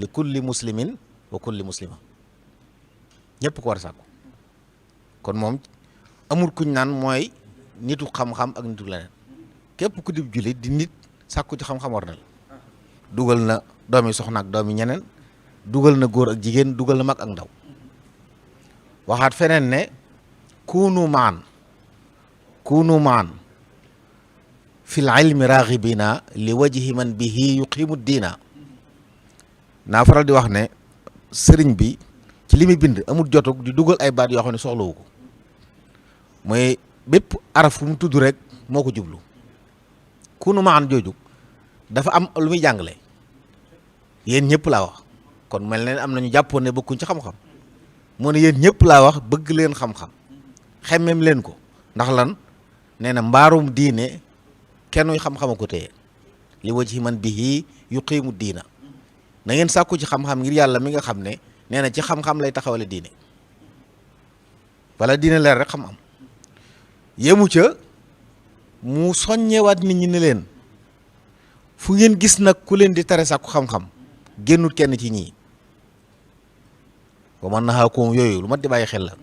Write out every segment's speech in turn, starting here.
li kulli muslimin wa kulli muslima ñëpp ko war a sàkku kon moom amul kuñ naan mooy nitu xam-xam ak nitu leneen képp ku dib jullit di nit sàkku ci xam-xam war na la dugal na doomi soxna ak doomi ñeneen dugal na góor ak jigéen dugal na mag ak ndaw waxaat feneen ne kunu maan fil ilmi raghibina li wajhi man bihi yuqimu diina naa faral di wax ne sëriñ bi ci li muy bind amul jotug di dugal ay baat yoo xam ne soxlawu ko mooy bépp araf fu mu tudd rek moo ko jublu kunu maan jooju dafa am lu muy jàngale yéen ñëpp laa wax kon mel ne am nañu jàppoon ne bokkuñ ci xam-xam moo ne yéen ñëpp laa wax bëgg leen xam-xam xemmem leen ko ndax lan nee na mbaarum diine kenn xam-xama ko téye li wajhi man bihi yuqimu diina na ngeen sàkku ci xam-xam ngir yàlla mi nga xam ne nee na ci xam-xam lay taxawale diine wala diine leer rek xam am yemu ca mu soññewaat nit ñi ne leen fu ngeen gis nag ku leen di tere sàkku xam-xam génnut kenn ci ñii wa man nahaakum yooyu lu mat di bàyyi xel la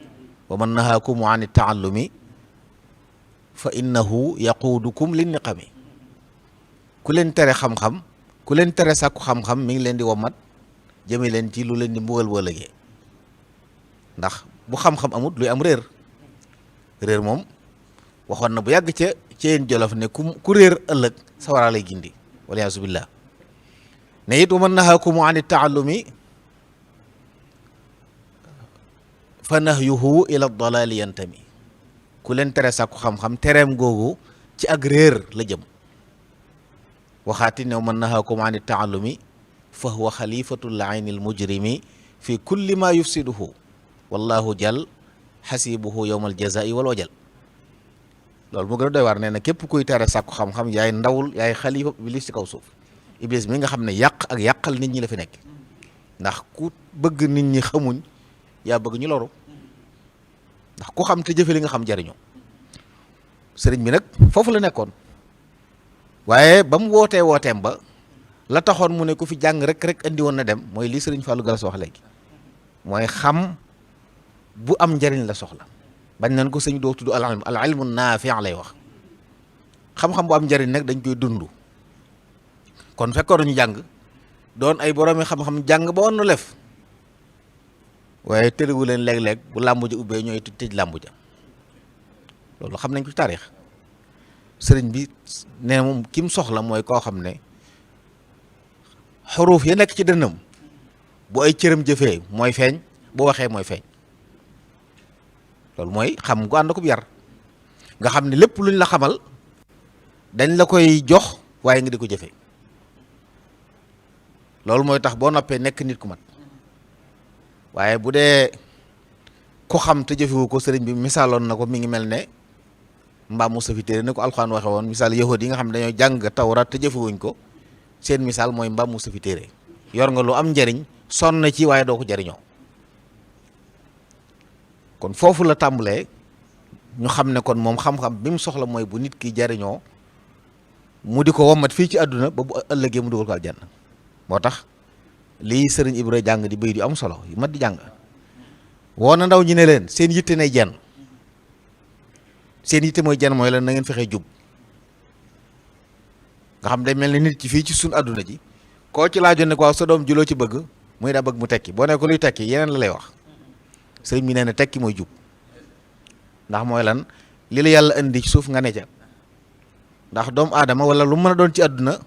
wa man nahaakum an taallumi fa innahu yaquudukum lin niqami ku leen tere xam-xam ku leen tere sàkku xam-xam mi ngi leen di womat jëme leen ci lu leen di mbugal boo lëgee ndax bu xam-xam amut luy am réer moom waxoon na bu yàgg ca yéen jolof ne ku réer ëllëg sawara lay gindi waliyaasu billah ne it wa man nahaakum an taallumi fa nahyuhu ila dalali yantami ku leen tere sàkku xam-xam tereem googu ci ak réer la jëm waxaati ne man nahaakum an taallumi fa huwa xalifatu l-ayni l-mujrimi fi kulli ma yufsiduhu wallahu jal xasibuhu yowma aljazai wal wajal loolu moo gën a doy waar nee na képp kuy tere sàkku xam-xam yaay ndawul yaay xalifa iblis ci kaw suuf iblis mi nga xam ne yàq ak yàqal nit ñi la fi nekk ndax ku bëgg nit ñi xamuñ yaa bëgg ñu loru ndax ku xam te jëfe li nga xam jariñoo sëriñ bi nag foofu la nekkoon waaye ba mu wooteem ba la taxoon mu ne ku fi jàng rek andi woon na dem mooy lii sëriñ Fallou Galas wax léegi mooy xam bu am njariñ la soxla bañ nañ ko sëñ doo tudd al ilmu naafi lay wax xam-xam bu am njariñ nag dañ koy dund kon fekkoon ñu jàng doon ay boroomi xam-xam jàng ba woon lef waaye tëriwu leen léeg-léeg bu làmbu ja ubbee ñooy tëj làmbu ja loolu xam nañ ko ci taarix sëriñ bi nee moom ki mu soxla mooy koo xam ne xuruuf ya nekk ci dënnam bu ay cëram jëfee mooy feeñ bu waxee mooy feeñ loolu mooy xam gu ànd ko bu yar nga xam ne lépp luñ la xamal dañ la koy jox waaye nga di ko jëfee loolu mooy tax boo noppee nekk nit ku mat waaye bu dee ku xam te jëfewu ko sëriñ bi misaaloon na ko mi ngi mel ne mbaam mu safi téere ni ko alxuraan waxe woon misaal yahud yi nga xam ne dañoo jàng tawraat te jëfewuñ ko seen misaal mooy mbaam mu safi téere yor nga lu am njariñ sonn ci waaye doo ko jariñoo kon foofu la tàmbalee ñu xam ne kon moom xam-xam bi mu soxla mooy bu nit ki jariñoo mu di ko wommat fii ci àdduna ba bu ëllëgee mu dugal ko aljanna moo tax lii sëriñ Ibra jàng di béy di am solo yu mat di jàng woo na ndaw ñi ne leen seen yitte nay jenn seen yitte mooy jenn mooy leen na ngeen fexee jub nga xam day mel ni nit ci fii ci suñ àdduna ji koo ci laajoon ne ko waaw sa doom juloo ci bëgg muy daa bëgg mu tekki boo ne ko luy tekki yeneen la lay wax sëriñ bi nee na tekki mooy jub ndax mooy lan li la yàlla indi ci suuf nga ne ca ndax doomu aadama wala lu mën a doon ci àdduna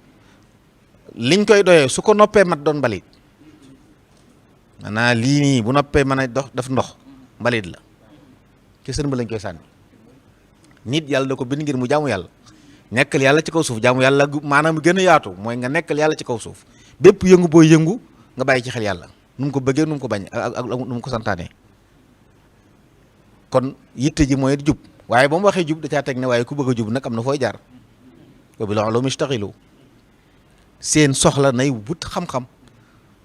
liñ koy doyee su ko noppee mat doon mbalit maanaam lii nii bu noppee mën a def ndox mbalit la ci sën ba lañ koy sànni nit yàlla da ko bind ngir mu jaamu yàlla nekkal yàlla ci kaw suuf jaamu yàlla maanaam gën a yaatu mooy nga nekkal yàlla ci kaw suuf bépp yëngu booy yëngu nga bàyyi ci xel yàlla nu mu ko bëggee nu mu ko bañ ak nu mu ko santaane kon yitte ji mooy jub waaye ba mu waxee jub da caa teg ne waaye ku bëgg a jub nag am na fooy jaar wa bil ulumi ishtaxilu seen soxla nay wut xam-xam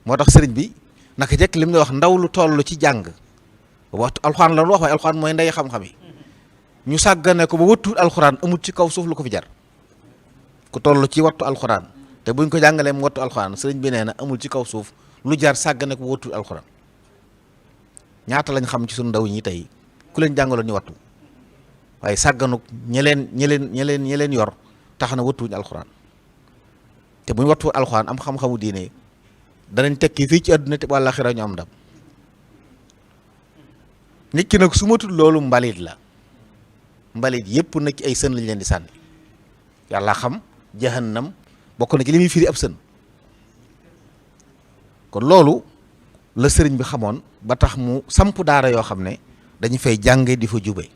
moo tax sëriñ bi naka jekk lim ne wax ndaw lu toll ci jàng waxtu alxuraan la wax waaye alxuraan mooy ndey xam-xam yi ñu sàggane ko ba wattu alxuraan amut ci kaw suuf lu ko fi jar ku toll ci wattu alxuraan te buñ ko jàngalee mu wattu alxuraan sëriñ bi nee na amul ci kaw suuf lu jar sàggane ko wóotul alxuraan. ñaata lañ xam ci suñu ndaw ñi tey ku leen jàngaloon ñu wattu waaye sàgganuk ñi leen yor tax na wattuwuñu alxuraan. te bu ñu wattu alxuraan am xam-xamu diine danañ tekki fii ci àdduna te walla xira ñu am ndam. nit ki nag su matul loolu mbalit la, mbalit yépp nag ci ay sën lañ leen di sànni. yàlla xam jahannam bokk na ci li muy firi ab sën. kon loolu la sëriñ bi xamoon ba tax mu samp daara yoo xam ne dañu fay jànge di fa jube.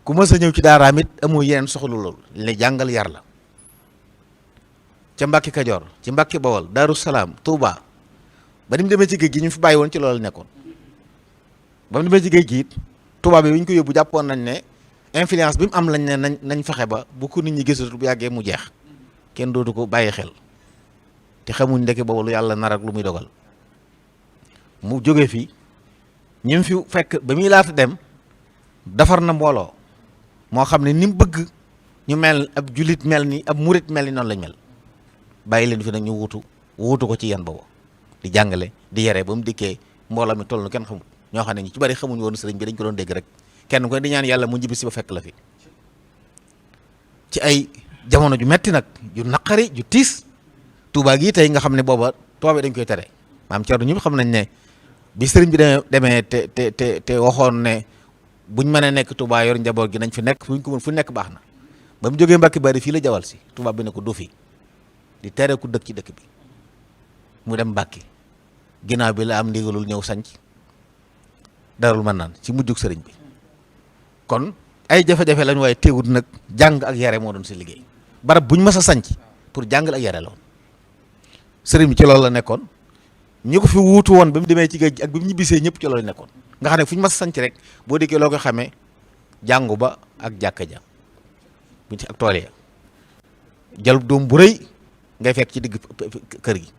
ku mës a ñëw ci daaraam it amoo yeneen soxla loolu li jàngal yar la. ca Mbàkke Kajoor ci Mbàkke Bawol Daaru Salaam Touba ba ni mu demee ci géej gi ñu fi bàyyi woon ci loolu nekkoon. ba mu demee ci géej gi it Touba bi ñu ko yóbbu jàppoon nañ ne influence bi mu am lañ ne nañ fexe ba bu ko nit ñi gisatul bu yàggee mu jeex kenn dootu ko bàyyi xel te xamuñ ndeke boobu lu yàlla nar ak lu muy dogal. mu jóge fi ñi fi fekk ba muy laata dem defar na mbooloo moo xam ne ni mu bëgg ñu mel ab julit mel ni ab murit mel ni noonu lañ mel. bàyyi leen fi nag ñu wuutu ko ci yan boobu di jàngale di yare ba mu dikkee mbooloo mi toll na kenn xamul ñoo xam ne ñu ci bari xamuñ woon sëriñ bi dañ ko doon dégg rek kenn ko di ñaan yàlla mu njibbi si ba fekk la fi ci ay jamono ju metti nag ju naqari ju tiis. Tuubaa gii tey nga xam ne booba tubaab bi dañ koy tere maam Cerno ñëpp xam nañ ne bi sëriñ bi demee te waxoon ne buñ mënee nekk Tuubaa yor njaboot gi nañ fi nekk fuñ ko mën fu nekk baax na. ba mu jógee Mbàkke Bari fii la jawal si tubaab bi ne ko du fi di tere ku dëkk ci dëkk bi mu dem Mbàkke ginnaaw bi la am ndigalul ñëw sanc Daarul Manaan ci mujjug sëriñ bi. kon ay jafe-jafe lañ waaye teewut nag jàng ak yare moo doon si liggéey barab buñ mës a sanc pour jàngal ak yare la woon. sëriñ bi ci loolu la nekkoon ñi ko fi wuutu woon ba mu demee ci géej gi ak bi mu ñibbisee ñëpp ci loolu nekkoon nga xam ne fu ñu mës a sanc rek boo dikkee loo ko xamee jàngu ba ak jàkka ja bu ci ak tool ya jalub doom bu rëy ngay fekk ci digg kër gi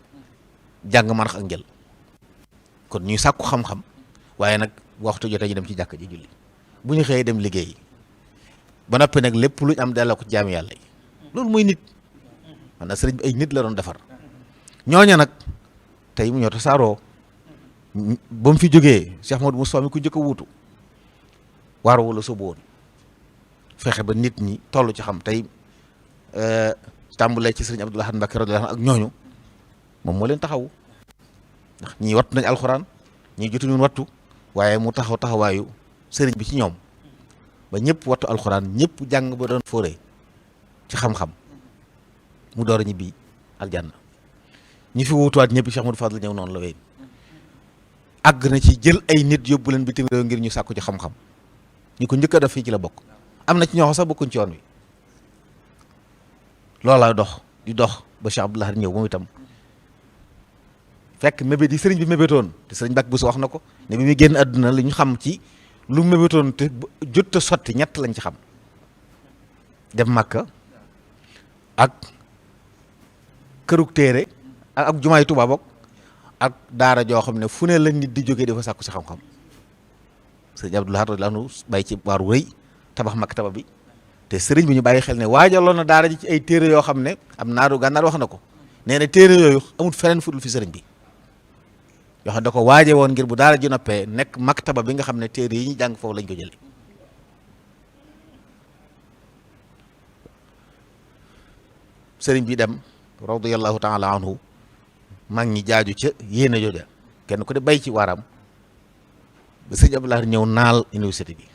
jàng manax ak njël. kon ñuy sàkku xam-xam waaye nag waxtu jotee ñu dem ci jàkka ji julli bu ñu xëyee dem liggéey ba noppi nag lépp lu ñu am delloo ko ci jaami yàlla yi loolu mooy nit. maanaam sëriñ bi ay nit la doon defar ñooña nag tey mu ñoo tasaaroo ba mu fi jógee Cheikh Modou Moustapha mi ku njëkk a wuutu waaru wala sóobu woon fexe ba nit ñi toll ci xam tey tàmbalee ci sëriñ Abdou Lahad Mbacké radiyallahu anhu ak ñooñu moom moo leen taxawu ndax ñii wattu nañ alxuraan ñii jotuñu wattu waaye mu taxawaayu sëriñ bi ci ñoom ba ñëpp wattu alxuraan ñëpp jàng ba doon fóore ci xam-xam mu door a ñibbi aljanna. ñi fi wuutuwaat ñëpp Cheikh Modou Fadl ñëw noonu la wéy àgg na ci jël ay nit yóbbu leen bitim réew ngir ñu sàkku ci xam-xam ñi ko njëkk a def fii ci la bokk. am na ci ñoo xam sax bokkuñ ci yoon wi loola dox di dox ba Cheikh Abdou Lahad ñëw moom itam fekk mébét yi sëriñ bi mébétoon te sëriñ Mbàkke Buso wax na ko ne bi muy génn àdduna li ñu xam ci lu mébétoon te jot a sotti ñett lañ ci xam dem Makka ak kërug téere ak jumaay Tuubaa bokk ak daara joo xam ne fu ne la nit di jógee dafa sàkku si xam-xam sëriñ Abdou Lahad radiyallahu anhu bàyyi ci waaru rëy tabax maktaba bi te sëriñ bi ñu bàyyi xel ne waajaloon na daara ji ci ay téere yoo xam ne am naaru gànnaar wax na ko nee na téere yooyu amul feneen fu dul fi sëriñ bi yoo xam ne da ko waaje woon ngir bu daara ji noppee nekk maktaba bi nga xam ne téere yi ñu jàng foofu lañ ko jëlee sëriñ bi dem radiyallahu taala anhu mag ñi jaaju ca yéen a jooja kenn ku de bay ci waaram ba sëriñ Abdou Lahad ñëw naal université bi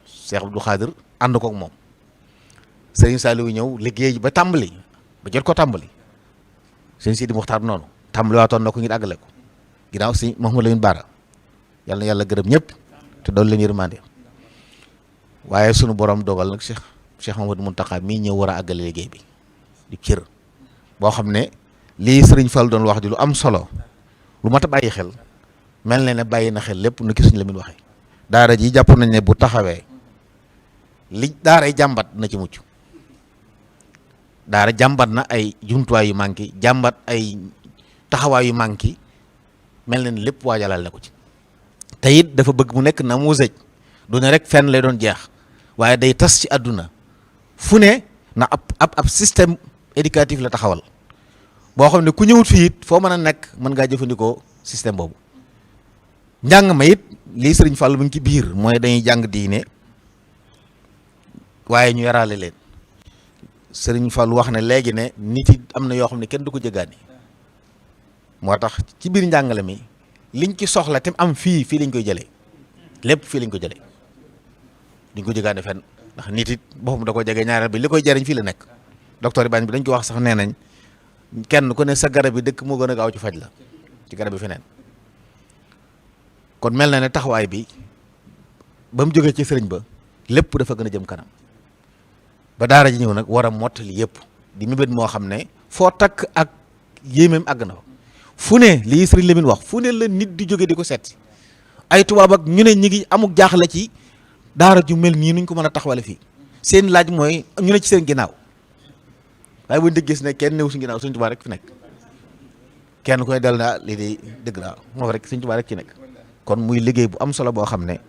Cheikh Abdou Khadir ànd kook moom sëriñ Saliou ñëw liggéey ba tàmbali ba jot ko tàmbali sëriñ Sidi Muxtaar noonu tàmbali waatoon na ko ngir àggale ko ginnaaw sëriñ Mouhamadou Lamine Bara yàlla na yàlla gërëm ñëpp te doon leen yërmande waaye sunu borom dogal nag Cheikh Mouhamadou Mountakha mii ñëw war a àggale liggéey bi di cër boo xam ne lii sëriñ Fall doon wax di lu am solo lu mat a bàyyi xel mel na ne bàyyi na xel lépp nu ki suñu la min waxee daara ji jàpp nañ ne bu taxawee li daaray jàmbat na ci mucc daara jàmbat na ay jumtuwaay yu manqué jàmbat ay taxawaay yu manqué mel na ne lépp waajalal na ko ci te it dafa bëgg mu nekk na mu sëj du ne rek fenn lay doon jeex waaye day tas ci àdduna fu ne na ab système éducatif la taxawal boo xam ne ku ñëwut fii it foo mën a nekk mën ngaa jëfandikoo système boobu. njàng ma it lii sëriñ Fall mu ngi ci biir mooy dañuy jàng diine waaye ñu yaraale leen sëriñ Fall wax ne léegi ne nit yi am na yoo xam ne kenn du ko jëgaani moo tax ci biir njàngale mi liñ ci soxla te am fii lañ koy jëlee lépp fii lañ ko jëlee duñ ko jëgaane fenn ndax nit it boppam da ko jege ñaareel bi li koy jariñ fii la nekk docteur yi bañ bi dañ ko wax sax nee nañ kenn ku ne sa garab yi dëkk moo gën a gaaw ci faj la ci garab yi feneen kon mel na ne taxawaay bi ba mu jógee ci sëriñ ba lépp dafa gën a jëm kanam ba daara ji ñëw nag war a mottali yëpp di mébét moo xam ne foo takk ak yéemeem àgg na fa fu ne lii sëriñ Lamine wax fu ne la nit di jóge di ko seet ay tubaab ak ñu ne ñi ngi amuk jaaxle ci daara ju mel nii nuñ ko mën a taxawale fii seen laaj mooy ñu ne ci seen ginnaaw waaye buñ dëgg gis ne kenn néew si ginnaaw Sëriñ Tuubaa rek fi nekk kenn ku ne del na lii di dëgg la moom rek Sëriñ Tuubaa rek ci nekk kon muy liggéey bu am solo boo xam ne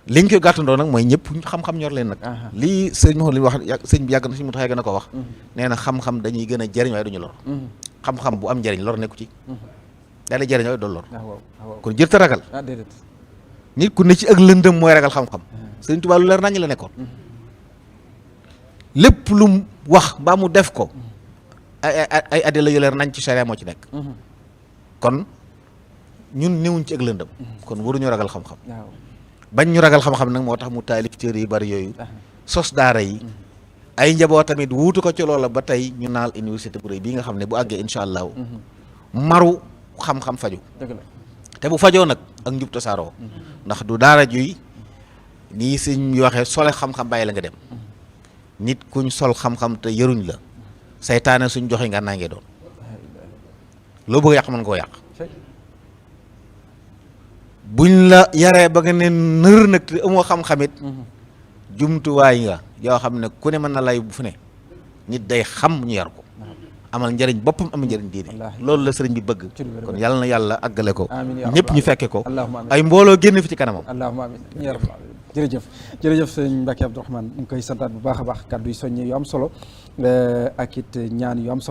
liñ koy gàttandoo nag mooy ñëpp xam-xam ñor leen nag lii sëñ ma li wax sëñ bi yàgg na si mu taxee gën a ko wax nee na xam-xam dañuy gën a jëriñ waaye duñu lor xam-xam bu am njëriñ lor nekku ci daal di jëriñ waaye doon lor kon jërta ragal nit ku ne ci ak lëndëm mooy ragal xam-xam Sëriñ Tuubaa lu leer nañ la nekkoon lépp lu mu wax mbaa mu def ko ay addi la yu leer nañ ci sharia moo ci nekk kon ñun newuñ ci ak lëndëm kon waruñu ragal xam-xam bañ ñu ragal xam-xam nag moo tax mu taalif téere yu bari yooyu sos daara yi ay njaboot tamit wuutu ko ci loola ba tey ñu naal université bu rëy bii nga xam ne bu àggee incha allahu maru xam-xam faju te bu fajoo nag ak njub tasaaroo ndax du daara juy nii suñ waxee sole xam-xam bàyyi la nga dem nit kuñ sol xam-xam te yëruñ la saytaane suñ joxe nga naa ngee doon loo bëgg yàq mën nga koo yàq buñ la yaree ba nga ne nër nag te amoo xam-xamit jumtuwaay nga yoo xam ne ku ne mën na lay bu fu ne nit day xam ñu yar ko amal njëriñ boppam amal njëriñ diine loolu la sëriñ bi bëgg kon yàlla na yàlla àggale ko ñëpp ñu fekke ko ay mbooloo génn fi ci kanamam allahumma amin ya rabbal alamin jërëjëf sëñ Mbacke Abdourahmane ñu ngi koy santaat bu baax a baax kàddu yi soññe yu am solo ak it ñaan yu am solo